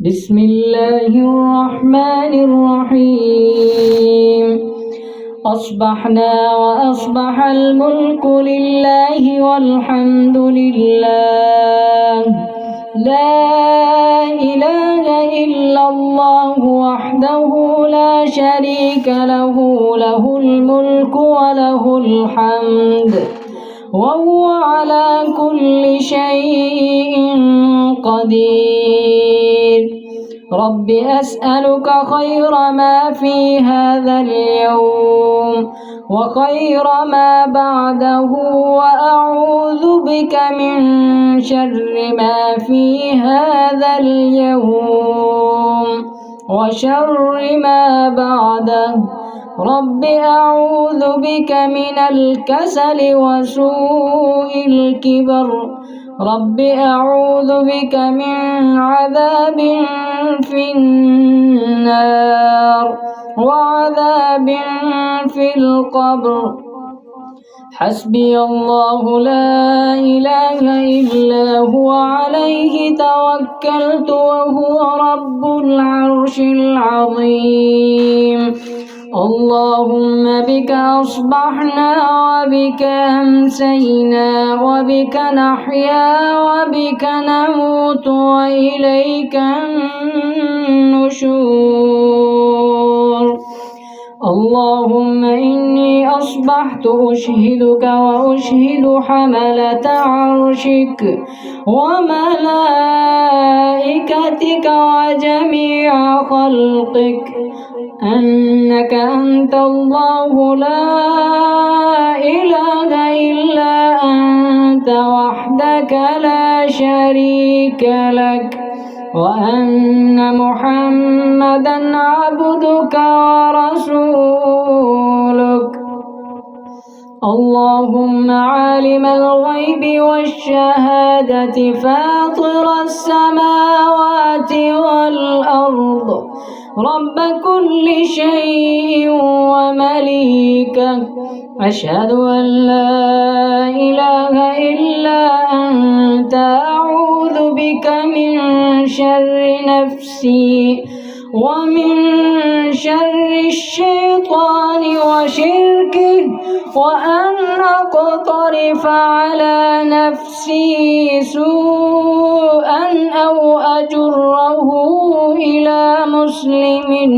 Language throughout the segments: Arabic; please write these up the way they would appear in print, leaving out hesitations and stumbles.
بسم الله الرحمن الرحيم. أصبحنا وأصبح الملك لله والحمد لله، لا إله إلا الله وحده لا شريك له، له الملك وله الحمد وهو على كل شيء قدير. رب أسألك خير ما في هذا اليوم وخير ما بعده، وأعوذ بك من شر ما في هذا اليوم وشر ما بعده. رب أعوذ بك من الكسل وسوء الكبر. رب أعوذ بك من عذاب في النار وعذاب في القبر. حسبي الله لا إله إلا هو، عليه توكلت وهو رب العرش العظيم. اللهم بك أصبحنا وبك أمسينا وبك نحيا وبك نموت وإليك النشور. اللهم إني أصبحت أشهدك وأشهد حملة عرشك وملائكتك وجميع خلقك أنك أنت الله لا إله إلا أنت وحدك لا شريك لك، وأن محمدا عبدك ورسولك. اللهم عالم الغيب والشهادة فاطر السماوات والأرض، رب كل شيء ومليكه، أشهد أن لا إله إلا أنت، أعوذ بك من شر نفسي ومن شر الشيطان وشركه، وأن أقترف على نفسي سوءا أو أجره إلى مسلم.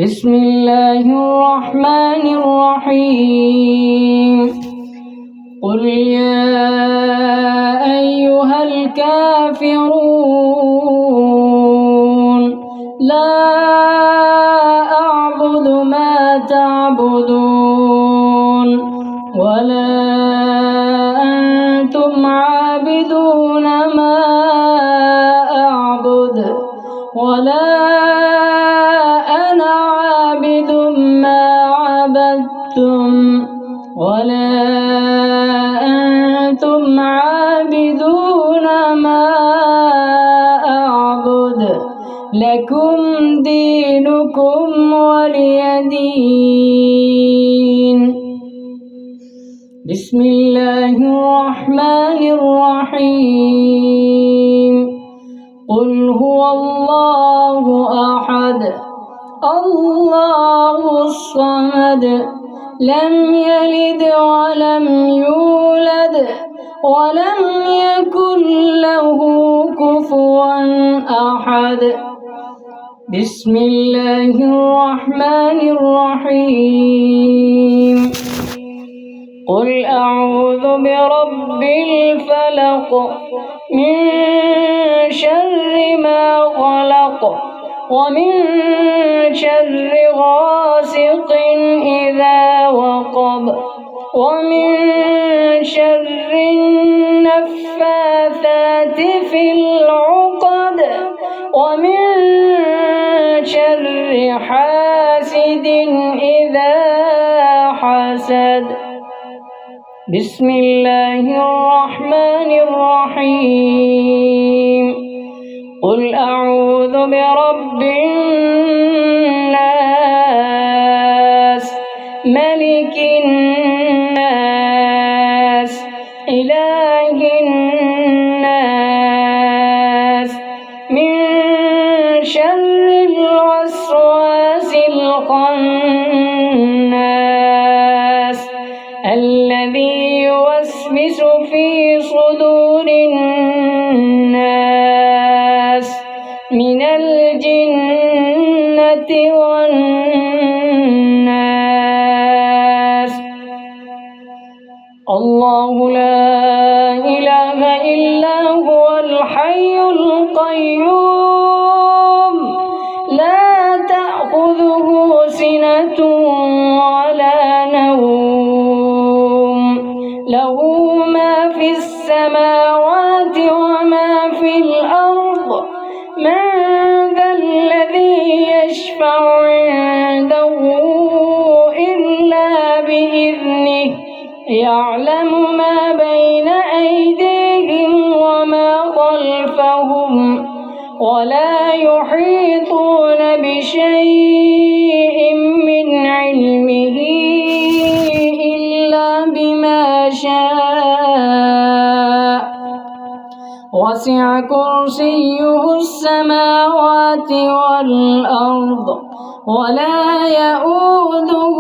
بسم الله الرحمن الرحيم. قل يا أيها الكافرون لا أعبد ما تعبدون ولا أنتم عابدون ما أعبد ولا أنا عابد ما عبدتم ولا أنتم عابدون ما أعبد، لكم دينكم ولي دين. بسم الله الرحمن الرحيم. قل هو الله أحد الله الصمد، لم يلد ولم يولد ولم يكن له كفوا أحد. بسم الله الرحمن الرحيم. قل أعوذ برب الفلق من شر ما خلق ومن شر غاسق إذا وقب ومن شر النفاثات في العقد ومن شر حاسد إذا حسد. بسم الله الرحمن الرحيم. قل أعوذ برب الناس ملك الناس إله الناس يوسوس في صدور الناس من الجنة والناس. الله لا إله إلا هو الحي القيوم لا تأخذه سنة ولا نوم له ما في السماوات وما في الأرض من ذا الذي يشفع عنده إلا بإذنه يعلم ما بين أيديهم وما خلفهم ولا يحيطون بشيء من علمه إلا بما شاء وسع كرسيه السماوات والأرض ولا يؤوده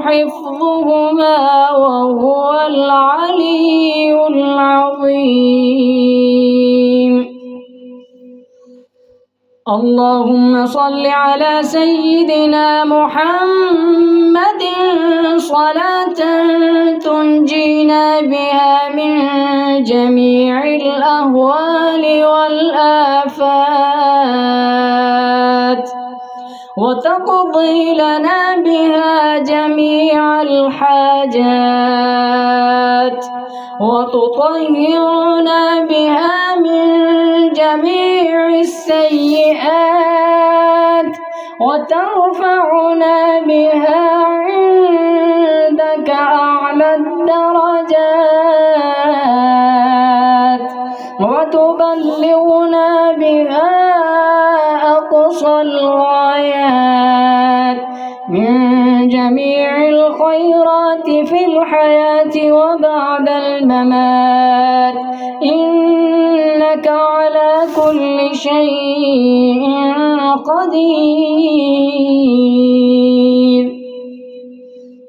حفظهما وهو العلي العظيم. اللهم صل على سيدنا محمد صلاة تنجينا بها من جميع الأهوال والآفات وتقضي لنا بها جميع الحاجات وتطهرنا بها من جميع السيئات وترفعنا بها عندك أعلى الدرجات وتبلغنا بها أقصى الغايات من جميع الخيرات في الحياة وبعد الممات إنك على كل شيء قدير.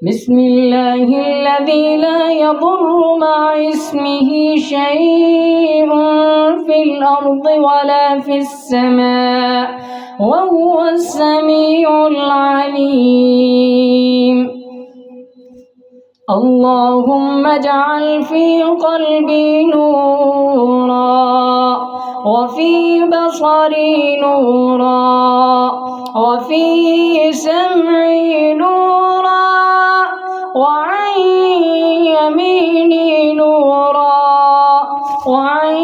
بسم الله الذي لا يضر مع اسمه شيء في الأرض ولا في السماء وهو السميع العليم. اللهم اجعل في قلبي نورا وفي بصري نورا وفي سمعي نورا وعن يميني نورا وعن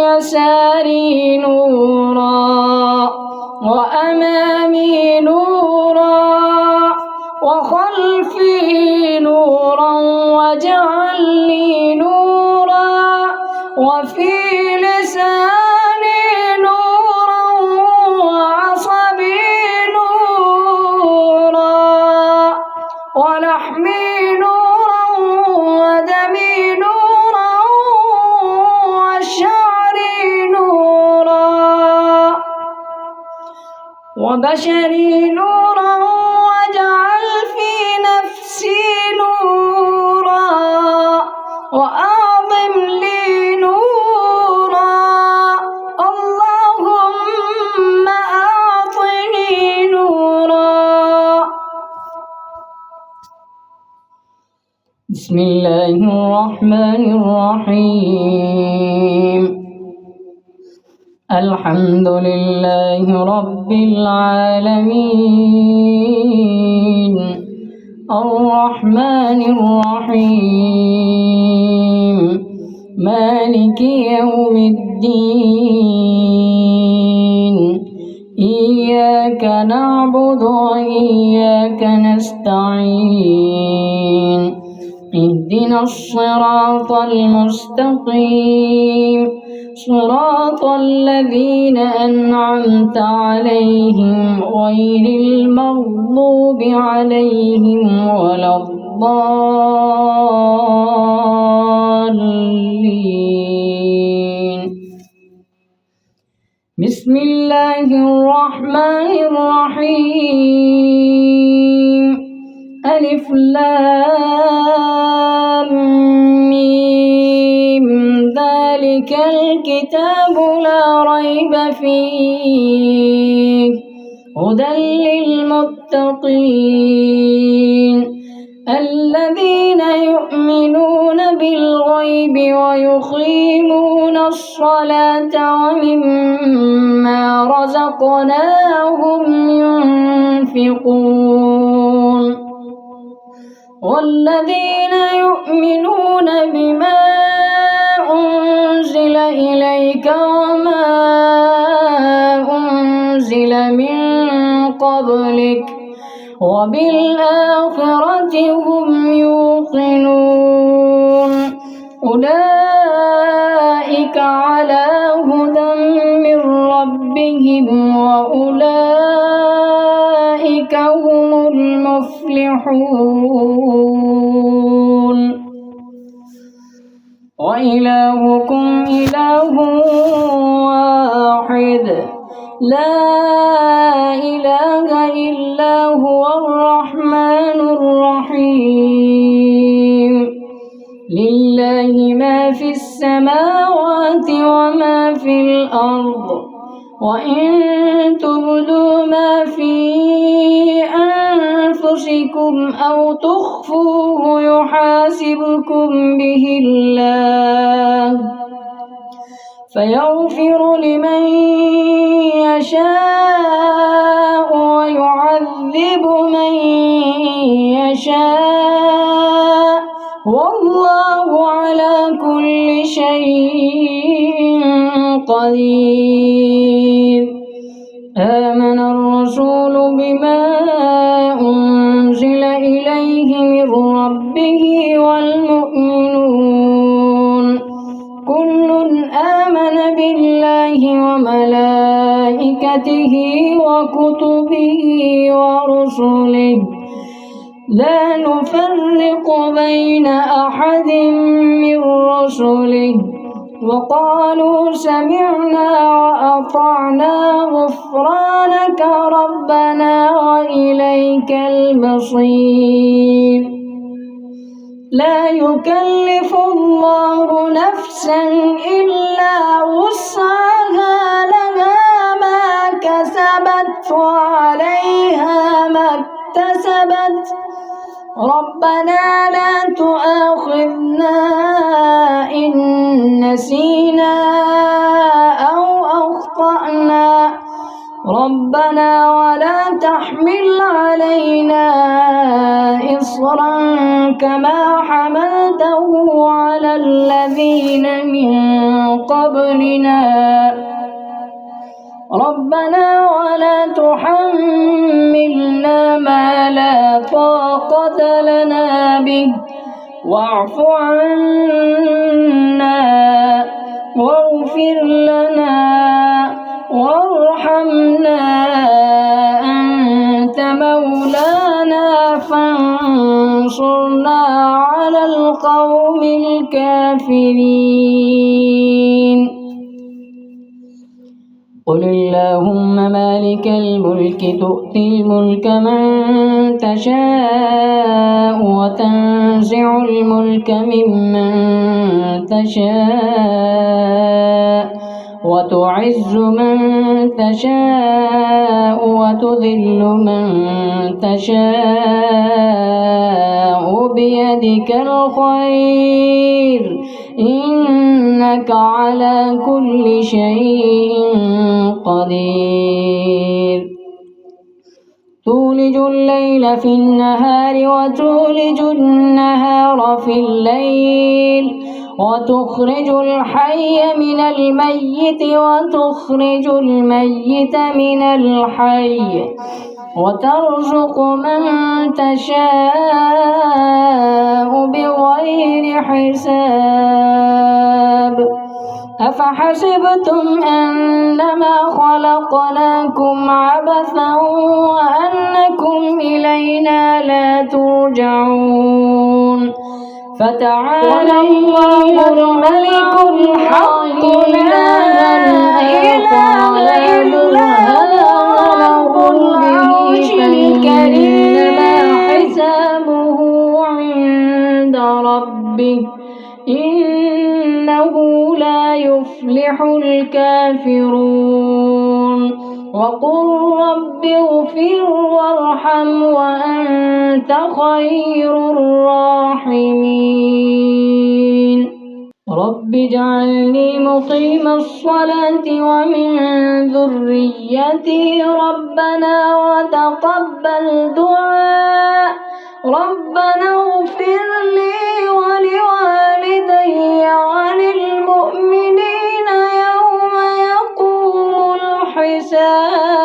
يساري نورا وأمامي نورا وخلفي نورا واجعل لي نورا وفي لساني نورا وعصبي نورا ولحمي نورا ودمي نورا وشعري نورا وبشري نورا واجعل في نفسي نورا وأعظم لي نورا اللهم أعطني نورا. بسم الله الرحمن الرحيم. الحمد لله رب العالمين الرحمن الرحيم مالك يوم الدين إياك نعبد وإياك نستعين اهدنا الصراط المستقيم صراط الذين أنعمت عليهم غير المغضوب عليهم ولا الضالين. بسم الله الرحمن الرحيم. ألف لام الكتاب لا ريب فيه هدى للمتقين الذين يؤمنون بالغيب ويقيمون الصلاة ومما رزقناهم ينفقون والذين يؤمنون بما أنزل إليك وما أنزل من قبلك وبالآخرة هم يوقنون أولئك على هدى من ربهم وأولئك هم المفلحون وإلهكم إله واحد لا إله إلا هو الرحمن الرحيم لله ما في السماوات وما في الأرض وإن تبدوا ما في أنفسكم أو تخفوه يحاسبكم به الله فيغفر لمن يشاء ويعذب من يشاء والله على كل شيء قدير آمن الرسول بما أنزل إليه من ربه والمؤمنون كل آمن بالله وملائكته وكتبه ورسله لا نفرق بين أحد من رسله وقالوا سمعنا وأطعنا غفرانك ربنا وإليك المصير لا يكلف الله نفسا إلا وسعها لها ما كسبت وعليها ما اكتسبت ربنا لا تؤاخذنا إن نسينا أو أخطأنا ربنا ولا تحمل علينا إصرا كما حملته على الذين من قبلنا ربنا ولا تحملنا ما لا طاقة لنا به واعف عنا واغفر لنا وارحمنا أنت مولانا فانصرنا على القوم الكافرين قل اللهم مالك الملك تؤتي الملك من تشاء وتنزع الملك ممن تشاء وتعز من تشاء وتذل من تشاء بيدك الخير إنك على كل شيء قدير تولج الليل في النهار وتولج النهار في الليل وتخرج الحي من الميت وتخرج الميت من الحي وترزق من تشاء بغير حساب أفحسبتم أنما خلقناكم عبثا وأنكم إلينا لا ترجعون فتعالى الله الملك الحق لا إله إلا هو رب العرش الكريم حسابه عند ربه ربه إنه لا يفلح الكافرون وقل رب اغفر وارحم وأنت خير الراحمين رب اجعلني مقيم الصلاة ومن ذريتي ربنا وتقبل دعاء ربنا اغفر لي ولوالدي وللمؤمنين يوم يقوم الحساب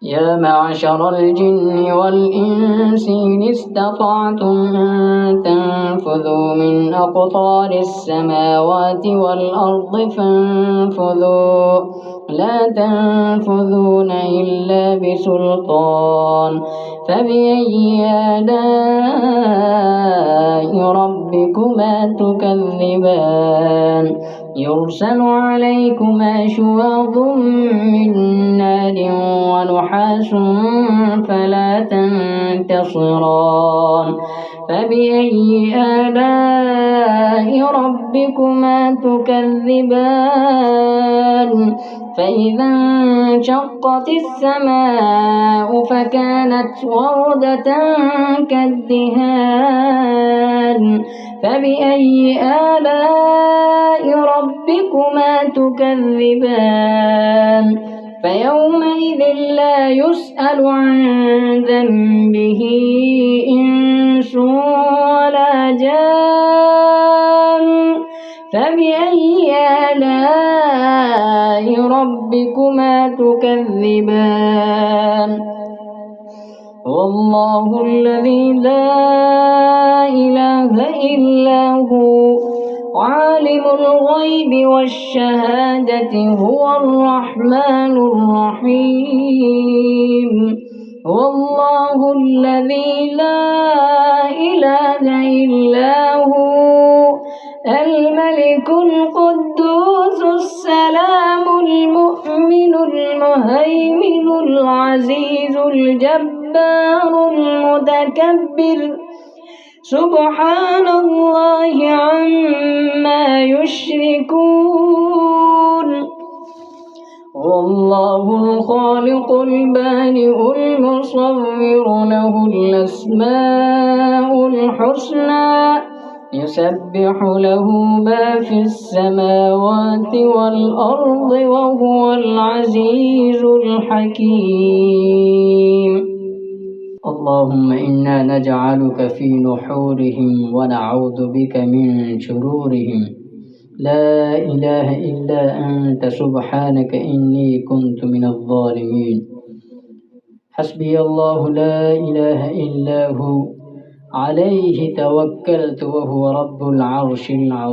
يا معشر الجن والإنس إن استطعتم أن تنفذوا من أقطار السماوات والأرض فانفذوا لا تنفذون إلا بسلطان فبأي آلاء ربكما تكذبان يرسل عليكما شواظ من نار ونحاس فلا تنتصران فبأي آلاء ربكما تكذبان فإذا انشقت السماء فكانت وردة كالدهان فبأي آلاء ربكما تكذبان فيومئذ لا يسأل عن ذنبه إنس ولا جان فبأي آلاء ربكما تكذبان والله الذي لا إله إلا هو عالم الغيب والشهادة هو الرحمن الرحيم والله الذي لا إله إلا هو الملك القدوس السلام المؤمن المهيمن العزيز الجبار المتكبر سبحان الله عما يشركون والله الخالق البارئ المصور له الأسماء الحسنى يسبح له ما في السماوات والأرض وهو العزيز الحكيم اللهم إنا نجعلك في نحورهم ونعوذ بك من شرورهم لا إله إلا أنت سبحانك إني كنت من الظالمين حسبي الله لا إله إلا هو عليه توكلت وهو رب العرش العظيم